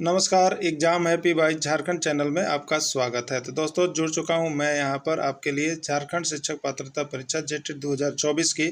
नमस्कार, exam happy by Jharkhand channel में आपका स्वागत है। तो दोस्तों जुड़ चुका हूं मैं यहां पर आपके लिए झारखंड शिक्षक पात्रता परीक्षा जेटेट 2024 की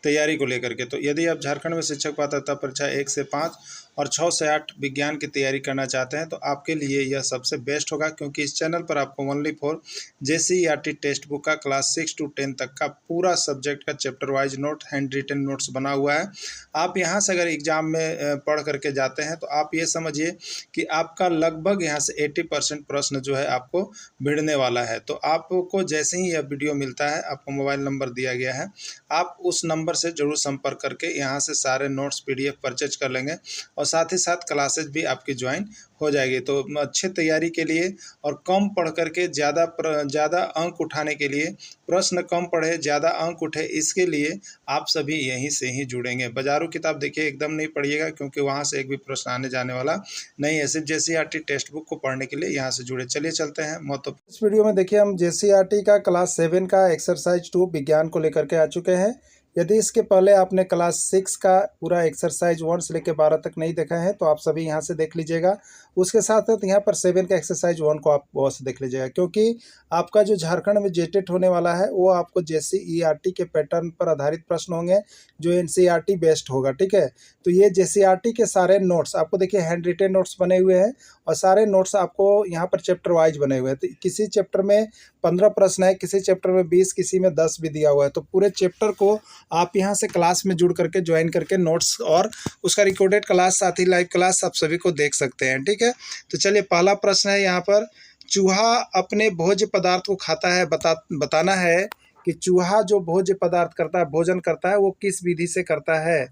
तैयारी को लेकर के। तो यदि आप झारखंड में शिक्षक पात्रता परीक्षा 1 से 5 और 6 से 8 विज्ञान की तैयारी करना चाहते हैं तो आपके लिए यह सबसे बेस्ट होगा, क्योंकि इस चैनल पर आपको only for JCERT textbook का क्लास 6 to 10 तक का पूरा सब्जेक्ट का chapter wise note, handwritten notes बना हुआ है। आप यहाँ से अगर एग्जाम में पढ़ करके जाते हैं तो आप ये समझिए कि आपका लगभग यहाँ से 80% प्रश्न जो है आपको भिड़ने वाला है। तो आपको जैसे ही यह वीडियो मिलता है, आपको मोबाइल नंबर दिया गया है, आप उस नंबर से जरूर संपर्क करके यहाँ से सारे नोट्स PDF परचेज कर लेंगे और साथ ही साथ क्लासेज भी आपकी ज्वाइन हो जाएगी। तो अच्छे तैयारी के लिए और कम पढ़ करके ज़्यादा अंक उठाने के लिए, प्रश्न कम पढ़े ज़्यादा अंक उठे, इसके लिए आप सभी यहीं से ही जुड़ेंगे। बाजारू किताब देखिए एकदम नहीं पढ़िएगा, क्योंकि वहाँ से एक भी प्रश्न आने जाने वाला नहीं है। सिर्फ JCERT टेक्स्ट बुक को पढ़ने के लिए यहाँ से जुड़े। चलिए चलते हैं महत्वपूर्ण। इस वीडियो में देखिए हम JCERT का क्लास 7 का एक्सरसाइज 2 विज्ञान को लेकर के आ चुके हैं। यदि इसके पहले आपने क्लास 6 का पूरा एक्सरसाइज 1 से लेकर 12 तक नहीं देखा है तो आप सभी यहाँ से देख लीजिएगा। उसके साथ साथ यहाँ पर 7 का एक्सरसाइज 1 को आप वहाँ से देख लीजिएगा, क्योंकि आपका जो झारखंड में जेटेट होने वाला है वो आपको JCERT के पैटर्न पर आधारित प्रश्न होंगे, जो NCERT बेस्ड होगा। ठीक है, तो ये JCERT के सारे नोट्स आपको देखिए हैंड रिटेन नोट्स बने हुए हैं और सारे नोट्स आपको यहाँ पर चैप्टर वाइज बने हुए हैं। तो किसी चैप्टर में 15 प्रश्न है, किसी चैप्टर में 20, किसी में 10 भी दिया हुआ है। तो पूरे चैप्टर को आप यहाँ से क्लास में जुड़ करके ज्वाइन करके नोट्स और उसका रिकॉर्डेड क्लास, साथ ही लाइव क्लास आप सभी को देख सकते हैं। ठीक है, तो चलिए पहला प्रश्न है यहाँ पर, चूहा अपने भोज्य पदार्थ को खाता है। बताना है कि चूहा जो भोज्य पदार्थ करता है, भोजन करता है, वो किस विधि से करता है।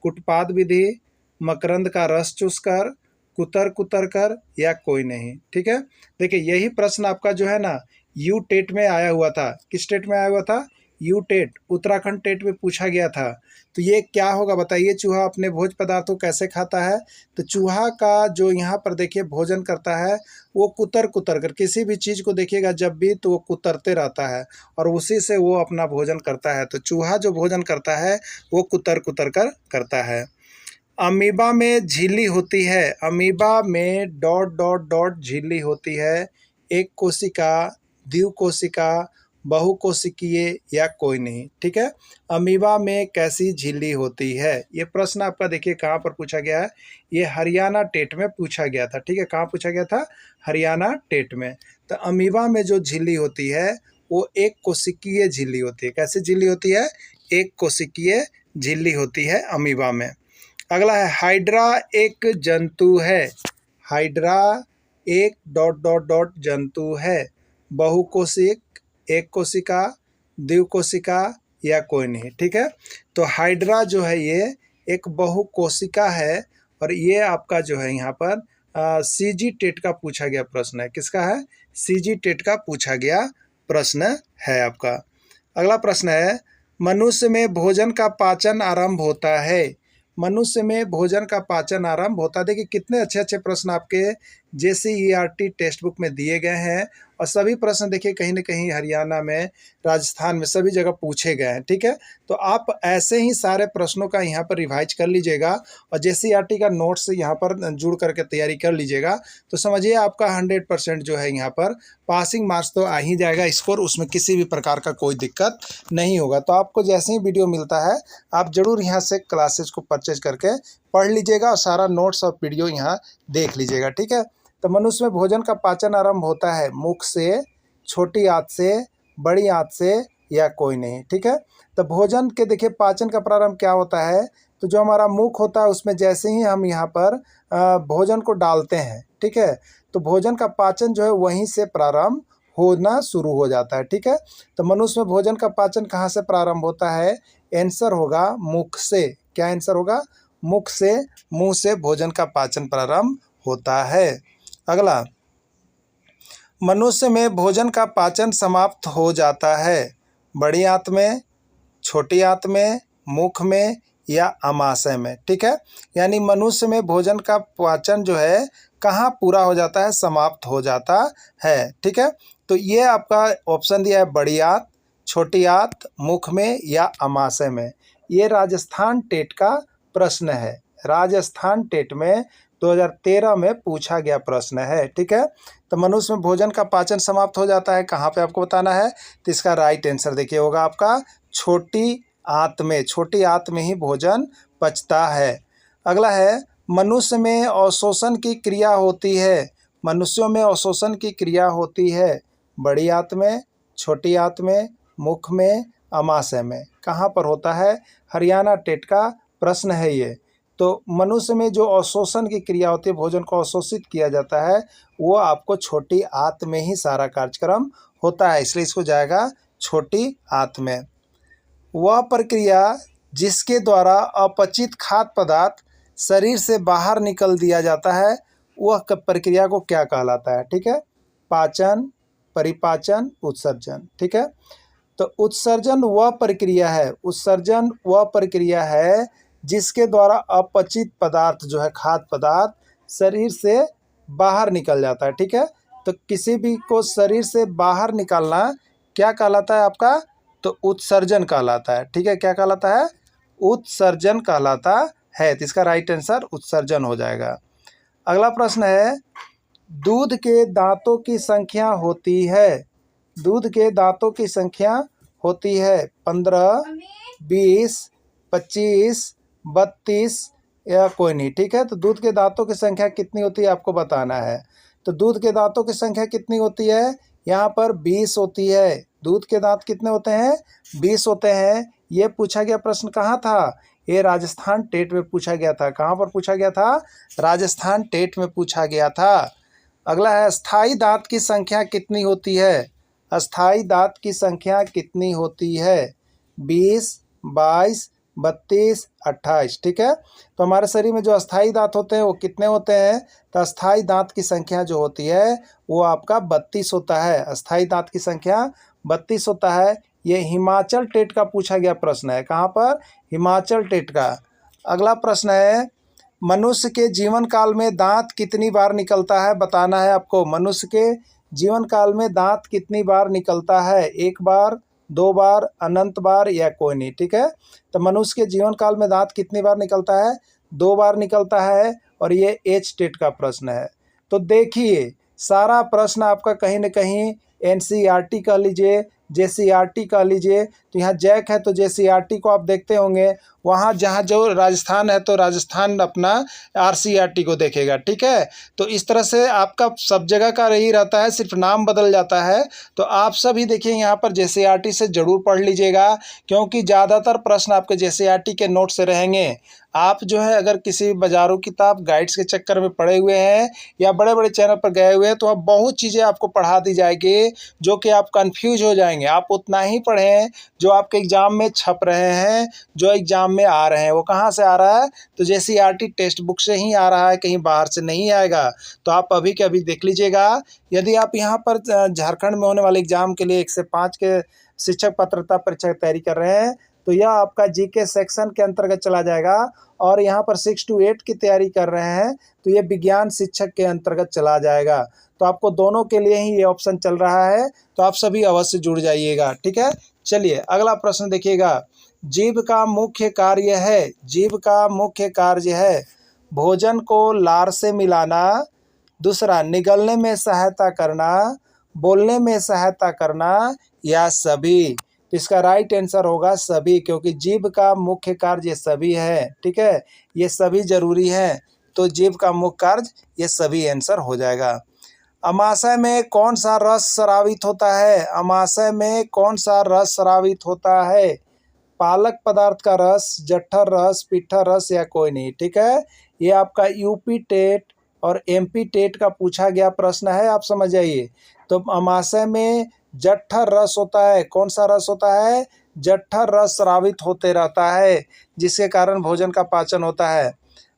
कुटपाद विधि, मकरंद का रस चूसकर, कुतर कुतर कर, या कोई नहीं। ठीक है, देखिए यही प्रश्न आपका जो है ना यू टेट में आया हुआ था। किस टेट में आया हुआ था? यू टेट, उत्तराखंड टेट में पूछा गया था। तो ये क्या होगा बताइए, चूहा अपने भोज्य पदार्थ को कैसे खाता है। तो चूहा का जो यहाँ पर देखिए भोजन करता है वो कुतर कुतर कर, किसी भी चीज़ को देखिएगा जब भी तो वो कुतरते रहता है और उसी से वो अपना भोजन करता है। तो चूहा जो भोजन करता है वो कुतर कुतर कर करता है। अमीबा में झिल्ली होती है। अमीबा में डॉट डॉट डॉट झिल्ली होती है। एक कोशिका, द्विकोशिका, बहुकोशिकीय, या कोई नहीं। ठीक है, अमीबा में कैसी झिल्ली होती है। ये प्रश्न आपका देखिए कहाँ पर पूछा गया है, ये हरियाणा टेट में पूछा गया था। ठीक है, कहाँ पूछा गया था? हरियाणा टेट में। तो अमीबा में जो झिल्ली होती है वो एक कोशिकीय झिल्ली होती है। कैसी झिल्ली होती है? एक कोशिकीय झिल्ली होती है अमीबा में। अगला है, हाइड्रा एक जंतु है। हाइड्रा एक डॉट डॉट डॉट जंतु है। बहुकोशिक, एक कोशिका, द्विकोशिका, या कोई नहीं। ठीक है, तो हाइड्रा जो है ये एक बहुकोशिका है और ये आपका जो है यहाँ पर CG टेट का पूछा गया प्रश्न है। किसका है? CG टेट का पूछा गया प्रश्न है आपका। अगला प्रश्न है, मनुष्य में भोजन का पाचन आरंभ होता है। मनुष्य में भोजन का पाचन आरंभ होता है। देखिए कितने अच्छे अच्छे प्रश्न आपके JCERT टेक्स्ट बुक में दिए गए हैं और सभी प्रश्न देखिए कहीं ना कहीं हरियाणा में, राजस्थान में, सभी जगह पूछे गए हैं। ठीक है, तो आप ऐसे ही सारे प्रश्नों का यहाँ पर रिवाइज कर लीजिएगा और JCERT का नोट्स यहाँ पर जुड़ करके तैयारी कर लीजिएगा। तो समझिए आपका 100% जो है यहाँ पर पासिंग मार्क्स तो आ ही जाएगा स्कोर, उसमें किसी भी प्रकार का कोई दिक्कत नहीं होगा। तो आपको जैसे ही वीडियो मिलता है आप जरूर यहाँ से क्लासेज को परचेज करके पढ़ लीजिएगा और सारा नोट्स और वीडियो यहाँ देख लीजिएगा। ठीक है, तो मनुष्य में भोजन का पाचन आरंभ होता है मुख से, छोटी आंत से, बड़ी आंत से, या कोई नहीं। ठीक है, तो भोजन के देखिए पाचन का प्रारंभ क्या होता है, तो जो हमारा मुख होता है उसमें जैसे ही हम यहाँ पर भोजन को डालते हैं, ठीक है, तो भोजन का पाचन जो है वहीं से प्रारंभ होना शुरू हो जाता है। ठीक है, तो मनुष्य में भोजन का पाचन कहाँ से प्रारंभ होता है? आंसर होगा मुख से। क्या आंसर होगा? मुख से, मुंह से भोजन का पाचन प्रारंभ होता है। अगला, मनुष्य में भोजन का पाचन समाप्त हो जाता है बड़ी आंत में, छोटी आंत में, मुख में, या आमाशय में। ठीक है, यानी मनुष्य में भोजन का पाचन जो है कहाँ पूरा हो जाता है? समाप्त हो जाता है। ठीक है, तो ये आपका ऑप्शन दिया है बड़ी आंत, छोटी आंत, मुख में, या आमाशय में। ये राजस्थान टेट का प्रश्न है। राजस्थान टेट में 2013 में पूछा गया प्रश्न है। ठीक है, तो मनुष्य में भोजन का पाचन समाप्त हो जाता है कहाँ पे आपको बताना है। तो इसका राइट आंसर देखिए होगा आपका छोटी आंत में। छोटी आंत में ही भोजन पचता है। अगला है मनुष्य में अवशोषण की क्रिया होती है। मनुष्यों में अवशोषण की क्रिया होती है बड़ी आंत में, छोटी आंत में, मुख में, अमाशय में। कहाँ पर होता है? हरियाणा टेट का प्रश्न है ये। तो मनुष्य में जो अवशोषण की क्रिया होती है, भोजन को अवशोषित किया जाता है, वो आपको छोटी आंत में ही सारा कार्यक्रम होता है, इसलिए इसको जाएगा छोटी आंत में। वह प्रक्रिया जिसके द्वारा अपचित खाद्य पदार्थ शरीर से बाहर निकल दिया जाता है, वह प्रक्रिया को क्या कहलाता है? ठीक है, पाचन, परिपाचन, उत्सर्जन। ठीक है, तो उत्सर्जन वह प्रक्रिया है, उत्सर्जन वह प्रक्रिया है जिसके द्वारा अपचित पदार्थ जो है, खाद्य पदार्थ शरीर से बाहर निकल जाता है। ठीक है, तो किसी भी को शरीर से बाहर निकालना क्या कहलाता है आपका? तो उत्सर्जन कहलाता है। ठीक है, क्या कहलाता है? उत्सर्जन कहलाता है। तो इसका राइट आंसर उत्सर्जन हो जाएगा। अगला प्रश्न है दूध के दांतों की संख्या होती है। दूध के दांतों की संख्या होती है 15, 20, 25, 32 या कोई नहीं। ठीक है, तो दूध के दांतों की संख्या कितनी होती है आपको बताना है। तो दूध के दांतों की संख्या कितनी होती है? यहाँ पर 20 होती है। दूध के दांत कितने होते हैं? 20 होते हैं। ये पूछा गया प्रश्न कहाँ था? ये राजस्थान टेट में पूछा गया था। कहाँ पर पूछा गया था? राजस्थान टेट में पूछा गया था। अगला है स्थायी दांत की संख्या कितनी होती है? अस्थायी दांत की संख्या कितनी होती है? 20, 22, 32, 28। ठीक है, तो हमारे शरीर में जो अस्थायी दांत होते हैं वो कितने होते हैं? तो अस्थायी दांत की संख्या जो होती है वो आपका 32 होता है। अस्थायी दांत की संख्या 32 होता है। ये हिमाचल टेट का पूछा गया प्रश्न है। कहाँ पर? हिमाचल टेट का। अगला प्रश्न है मनुष्य के जीवन काल में दांत कितनी बार निकलता है बताना है आपको। मनुष्य के जीवन काल में दांत कितनी बार निकलता है? 1 बार, 2 बार, अनंत बार या कोई नहीं। ठीक है, तो मनुष्य के जीवन काल में दांत कितनी बार निकलता है? 2 बार निकलता है, और ये एच टेट का प्रश्न है। तो देखिए सारा प्रश्न आपका कहीं न कहीं एनसीईआरटी कह लीजिए, जेसीईआरटी कह लीजिए। तो यहाँ जैक है तो जेसीईआरटी को आप देखते होंगे। वहाँ जहाँ जो राजस्थान है तो राजस्थान अपना आरसीईआरटी को देखेगा। ठीक है, तो इस तरह से आपका सब जगह का यही रहता है, सिर्फ नाम बदल जाता है। तो आप सभी देखिए यहाँ पर जेसीईआरटी से ज़रूर पढ़ लीजिएगा, क्योंकि ज़्यादातर प्रश्न आपके जेसीईआरटी के नोट से रहेंगे। आप जो है अगर किसी बाजारों किताब गाइड्स के चक्कर में पड़े हुए हैं या बड़े बड़े चैनल पर गए हुए हैं, तो अब बहुत चीज़ें आपको पढ़ा दी जाएगी जो कि आप कंफ्यूज हो जाएंगे। आप उतना ही पढ़ें जो आपके एग्ज़ाम में छप रहे हैं, जो एग्ज़ाम में आ रहे हैं। वो कहाँ से आ रहा है? तो जेसीईआरटी टेक्स्ट बुक से ही आ रहा है, कहीं बाहर से नहीं आएगा। तो आप अभी के अभी देख लीजिएगा। यदि आप यहाँ पर झारखंड में होने वाले एग्ज़ाम के लिए 1 से 5 के शिक्षक पात्रता परीक्षा की तैयारी कर रहे हैं, तो यह आपका जीके सेक्शन के अंतर्गत चला जाएगा। और यहाँ पर 6 to 8 की तैयारी कर रहे हैं तो ये विज्ञान शिक्षक के अंतर्गत चला जाएगा। तो आपको दोनों के लिए ही ये ऑप्शन चल रहा है, तो आप सभी अवश्य जुड़ जाइएगा। ठीक है, चलिए अगला प्रश्न देखिएगा। जीभ का मुख्य कार्य है, जीभ का मुख्य कार्य है भोजन को लार से मिलाना, दूसरा निगलने में सहायता करना, बोलने में सहायता करना, या सभी। तो इसका राइट आंसर होगा सभी, क्योंकि जीभ का मुख्य कार्य सभी है। ठीक है, ये सभी जरूरी है, तो जीभ का मुख्य कार्य ये सभी आंसर हो जाएगा। अमाशय में कौन सा रस स्रावित होता है? अमाशय में कौन सा रस स्रावित होता है? पालक पदार्थ का रस, जठर रस, पिट्ठर रस या कोई नहीं। ठीक है, ये आपका यूपी टेट और एमपी टेट का पूछा गया प्रश्न है, आप समझ जाइए। तो अमाशय में जठर रस होता है। कौन सा रस होता है? जठर रस स्रावित होते रहता है, जिसके कारण भोजन का पाचन होता है।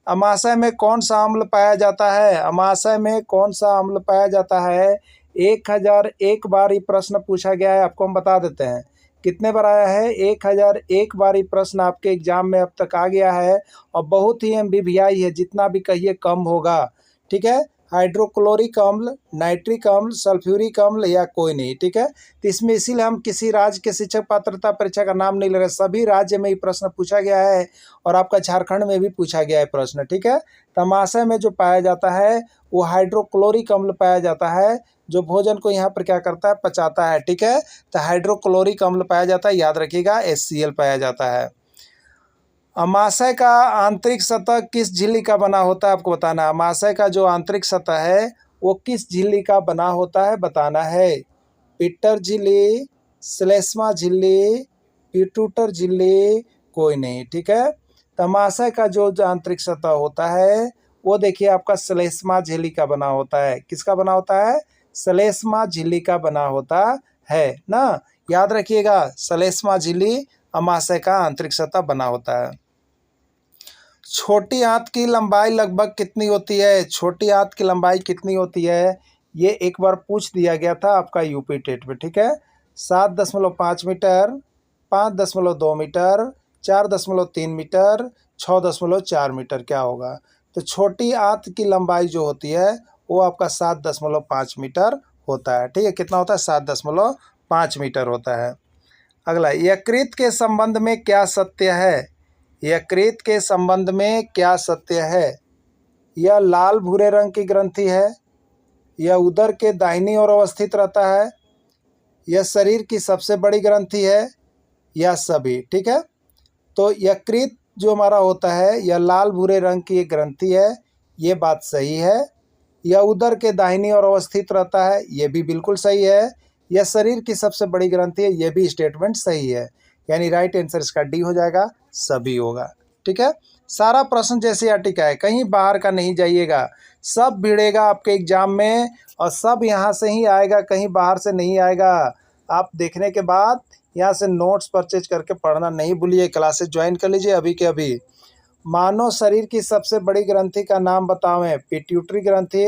अमाशय में कौन सा अम्ल पाया जाता है? अमाशय में कौन सा अम्ल पाया जाता है? 1001 बार ये प्रश्न पूछा गया है, आपको हम बता देते हैं कितने बार आया है। 1001 बार ये प्रश्न आपके एग्जाम में अब तक आ गया है, और बहुत ही MBVI है, जितना भी कहिए कम होगा। ठीक है, हाइड्रोक्लोरिक अम्ल, नाइट्रिक अम्ल, सल्फ्यूरिक अम्ल या कोई नहीं। ठीक है, तो इसमें इसीलिए हम किसी राज्य के शिक्षक पात्रता परीक्षा का नाम नहीं ले रहे, सभी राज्य में ये प्रश्न पूछा गया है और आपका झारखंड में भी पूछा गया है प्रश्न। ठीक है, तो अमाशय में जो पाया जाता है वो हाइड्रोक्लोरिक अम्ल पाया जाता है, जो भोजन को यहाँ पर क्या करता है, पचाता है। ठीक है, तो हाइड्रोक्लोरिक अम्ल पाया जाता है, याद रखिएगा HCl पाया जाता है। अमाशय का आंतरिक सतह किस झिल्ली का बना होता है, आपको बताना है। अमाशय का जो आंतरिक सतह है वो किस झिल्ली का बना होता है, बताना है। पिट्टर झिल्ली, श्लेष्मा झिल्ली, पिट्यूटर झिल्ली, कोई नहीं। ठीक है, तो अमाशय का जो आंतरिक सतह होता है वो देखिए आपका श्लेष्मा झिल्ली का बना होता है। किसका बना होता है, श्लेष्मा झिल्ली का बना होता है ना, याद रखिएगा। श्लेष्मा झिल्ली अमाशय का आंतरिक सतह बना होता है। छोटी आंत की लंबाई लगभग कितनी होती है, छोटी आंत की लंबाई कितनी होती है, ये एक बार पूछ दिया गया था आपका यूपी टेट में। ठीक है, 7.5 मीटर, 5.2 मीटर, 4.3 मीटर, 6.4 मीटर, क्या होगा। तो छोटी आंत की लंबाई जो होती है वो आपका 7.5 मीटर होता है। ठीक है, कितना होता है, 7.5 मीटर होता है। अगला, यकृत के संबंध में क्या सत्य है, यकृत के संबंध में क्या सत्य है। यह लाल भूरे रंग की ग्रंथि है, यह उदर के दाहिनी ओर अवस्थित रहता है, यह शरीर की सबसे बड़ी ग्रंथि है, या सभी। ठीक है, तो यकृत जो हमारा होता है यह लाल भूरे रंग की एक ग्रंथि है, ये बात सही है। यह उदर के दाहिनी ओर अवस्थित रहता है, ये भी बिल्कुल सही है। यह शरीर की सबसे बड़ी ग्रंथि है, ये भी स्टेटमेंट सही है, यानी राइट आंसर इसका डी हो जाएगा, सभी होगा। ठीक है, सारा प्रश्न जैसे अटिका है, कहीं बाहर का नहीं जाइएगा, सब भिड़ेगा आपके एग्जाम में और सब यहाँ से ही आएगा, कहीं बाहर से नहीं आएगा। आप देखने के बाद यहाँ से नोट्स परचेज करके पढ़ना नहीं भूलिए, क्लासेस ज्वाइन कर लीजिए अभी के अभी। मानव शरीर की सबसे बड़ी ग्रंथि का नाम बतावें, पिट्यूटरी ग्रंथि,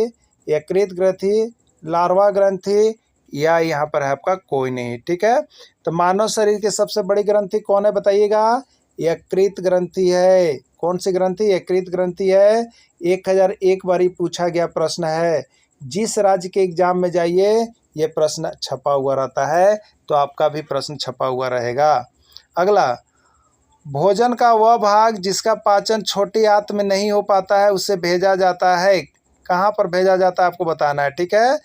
यकृत ग्रंथि, लार्वा ग्रंथि, या यहाँ पर है आपका कोई नहीं। ठीक है, तो मानव शरीर की सबसे बड़ी ग्रंथि कौन है, बताइएगा, यकृत ग्रंथि है। कौन सी ग्रंथि, यकृत ग्रंथि है। 1001 बारी पूछा गया प्रश्न है, जिस राज्य के एग्जाम में जाइए ये प्रश्न छपा हुआ रहता है, तो आपका भी प्रश्न छपा हुआ रहेगा। अगला, भोजन का वह भाग जिसका पाचन छोटी आंत में नहीं हो पाता है उसे भेजा जाता है, कहाँ पर भेजा जाता है आपको बताना है। ठीक है,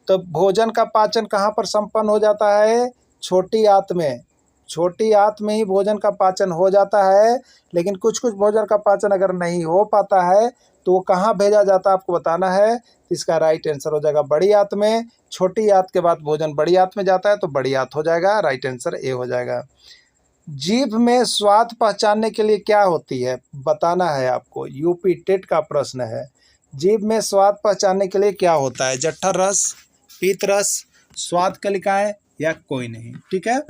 तो भोजन का पाचन कहाँ पर संपन्न हो जाता है, छोटी आंत में। छोटी आंत में ही भोजन का पाचन हो जाता है, लेकिन कुछ कुछ भोजन का पाचन अगर नहीं हो पाता है तो वो कहाँ भेजा जाता है आपको बताना है। इसका राइट आंसर हो जाएगा बड़ी आंत में। छोटी आंत के बाद भोजन बड़ी आंत में जाता है तो बड़ी आंत हो जाएगा, राइट आंसर ए हो जाएगा। जीभ में स्वाद पहचानने के लिए क्या होती है, बताना है आपको, यूपी टेट का प्रश्न है। जीभ में स्वाद पहचानने के लिए क्या होता है, जठर रस, पीत रस, स्वाद कलिकाएं, या कोई नहीं। ठीक है,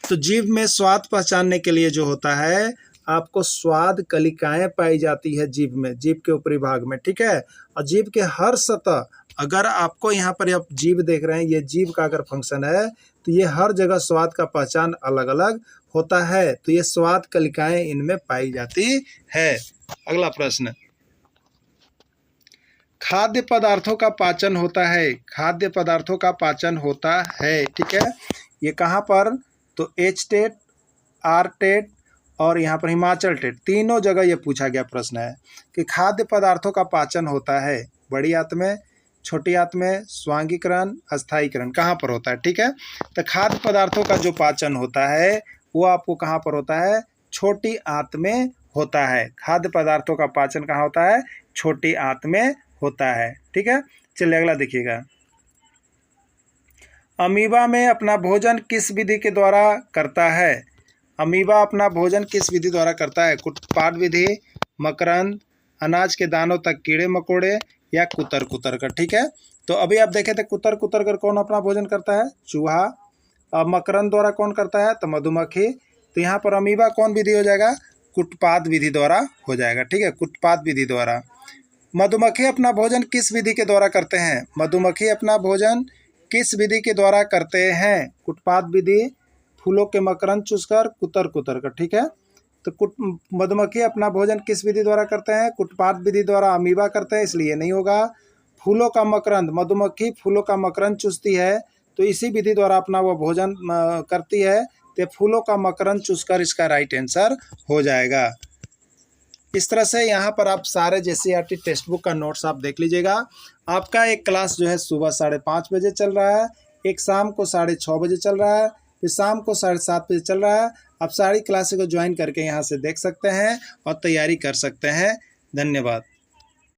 तो जीभ में स्वाद पहचानने के लिए जो होता है आपको स्वाद कलिकाएं पाई जाती है जीभ में, जीभ के ऊपरी भाग में। ठीक है, और जीभ के हर सतह, अगर आपको यहाँ पर आप जीभ देख रहे हैं, ये जीभ का अगर फंक्शन है तो ये हर जगह स्वाद का पहचान अलग अलग होता है, तो ये स्वाद कलिकाएं इनमें पाई जाती है। अगला प्रश्न, खाद्य पदार्थों का पाचन होता है, खाद्य पदार्थों का पाचन होता है। ठीक है, ये कहाँ पर, तो एच टेट, आर टेट और यहाँ पर हिमाचल टेट, तीनों जगह ये पूछा गया प्रश्न है कि खाद्य पदार्थों का पाचन होता है बड़ी आंत में, छोटी आंत में, स्वांगीकरण, अस्थायीकरण, कहाँ पर होता है। ठीक है, तो खाद्य पदार्थों का जो पाचन होता है वो आपको कहाँ पर होता है, छोटी आंत में होता है। खाद्य पदार्थों का पाचन कहाँ होता है, छोटी आंत में होता है। ठीक है, चलिए अगला देखिएगा, अमीबा में अपना भोजन किस विधि के द्वारा करता है, अमीबा अपना भोजन किस विधि द्वारा करता है, कुटपाट विधि, मकरंद, अनाज के दानों तक कीड़े मकोड़े, या कुतर कुतर कर। ठीक है, तो अभी आप देखे थे कुतर कुतर कर कौन अपना भोजन करता है, चूहा। अब मकरंद द्वारा कौन करता है, तो मधुमक्खी। तो यहाँ पर अमीबा कौन विधि हो जाएगा, कुटपात विधि द्वारा हो जाएगा। ठीक है, कुटपात विधि द्वारा। मधुमक्खी अपना भोजन किस विधि के द्वारा करते हैं, मधुमक्खी अपना भोजन किस विधि के द्वारा करते हैं, कुटपात विधि, फूलों के मकरंद चूसकर, कुतर कुतर कर। ठीक है, तो मधुमक्खी अपना भोजन किस विधि द्वारा करते हैं, कुटपात विधि द्वारा। अमीबा करते हैं इसलिए नहीं होगा। फूलों का मकरंद, मधुमक्खी फूलों का मकरंद चूसती है, तो इसी विधि द्वारा अपना वो भोजन करती है, तो फूलों का मकरंद चूसकर इसका राइट आंसर हो जाएगा। इस तरह से यहाँ पर आप सारे JCERT टेक्स्ट बुक का नोट्स आप देख लीजिएगा। आपका एक क्लास जो है सुबह 5:30 बजे चल रहा है, एक शाम को 6:30 बजे चल रहा है, फिर शाम को 7:30 बजे चल रहा है। आप सारी क्लासेस को ज्वाइन करके यहाँ से देख सकते हैं और तैयारी कर सकते हैं। धन्यवाद।